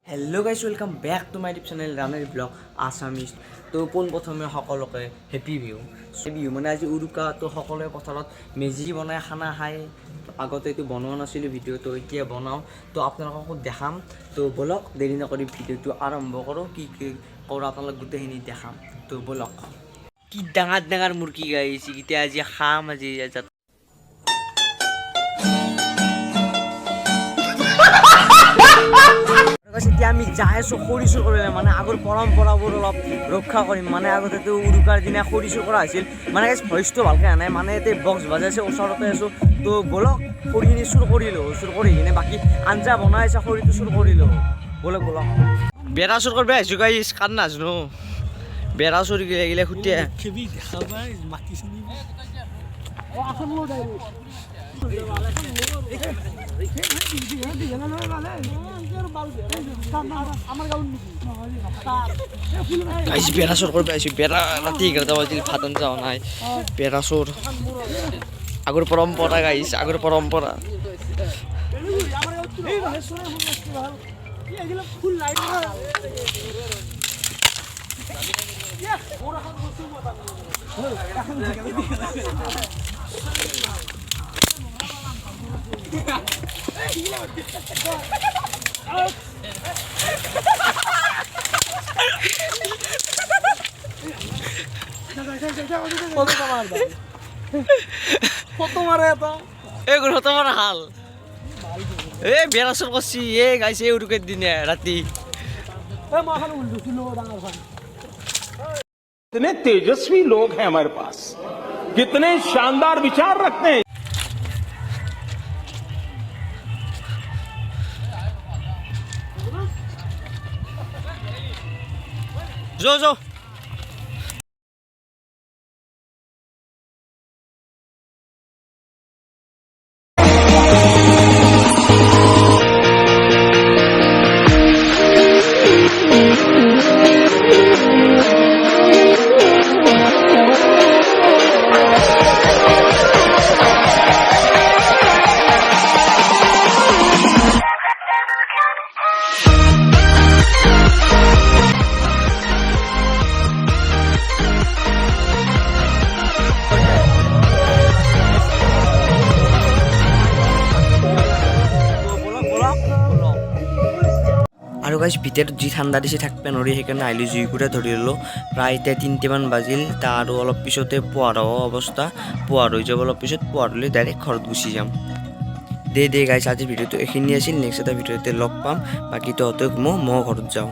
Hello guys welcome back to my YouTube channel llnewvlog assmese तो पोनप्रथमे सकलोके happy Bihu माने आज उरुका तो सकलोए पथारत मेजी बनाय खाना खाय आगते तो बनवा नासिलो भिडिओ तो इतिया बनाओ तो आपनालोकको देखाम तो बोलक देरी नकरि भिडिओটো आरम्भ करो कि करो आपनालोक गुटेखिनि देखाम तो बोलक कि डाঙर मुर्गी गाइस इतिया आज खाम आज এতিয়া আমি যাই আছো খৰি চুৰ কৰিলে মানে আগৰ পৰম্পৰাবোৰ অলপ ৰক্ষা কৰিম মানে আগতে তো উৰুকাৰ দিনা খৰি চুৰ কৰা হৈছিল মানে ভইচটো ভালকৈ আনে মানে এতিয়া বক্স বাজাইছে ওচৰতে আছো তো বলক খৰিখিনি চুৰ কৰি কিনে বাকী আঞ্জা বনাই আছে খৰিটো চুৰ কৰিলোঁ বলক বেৰা চুৰ কৰিব আহিছোঁ গাইছ কাণ নাজানো বেৰা চুৰ গিলে খুটিয়ে বেৰা চুৰ কৰিব আহিছোঁ বেৰা ৰাতি 11টা বাজিল ভাত আঞ্জা নাই বেৰা চুৰ আগৰ পৰম্পৰা গাইছ আগৰ পৰম্পৰা হাল এই বেৰা চুৰ কৰছি এই গাইছে উৰুকাৰ দিনে ৰাতি कितने तेजस्वी लोग हैं हमारे पास कितने शानदार विचार रखते हैं जो আৰু গাইছ ভিতৰত যি ঠাণ্ডা দিছে থাকবে নৰি সেইকাৰণে আহিলো জুইকুৰা ধৰি ল'লো প্ৰায় এতিয়া 3টামান বাজিল তাৰ আৰু অলপ পিছতে পোৱাৰ অৱস্থা পোৱাৰ হৈ যাব অলপ পিছত পোৱাৰ হ'লে ডাইৰেক্ট ঘৰত গুচি যাম দে গাইছ আজিৰ ভিডিঅ'টো এইখিনি আছিল নেক্সট এটা ভিডিঅ'তে লগ পাম বাকী তহঁতে মই ঘৰত যাওঁ।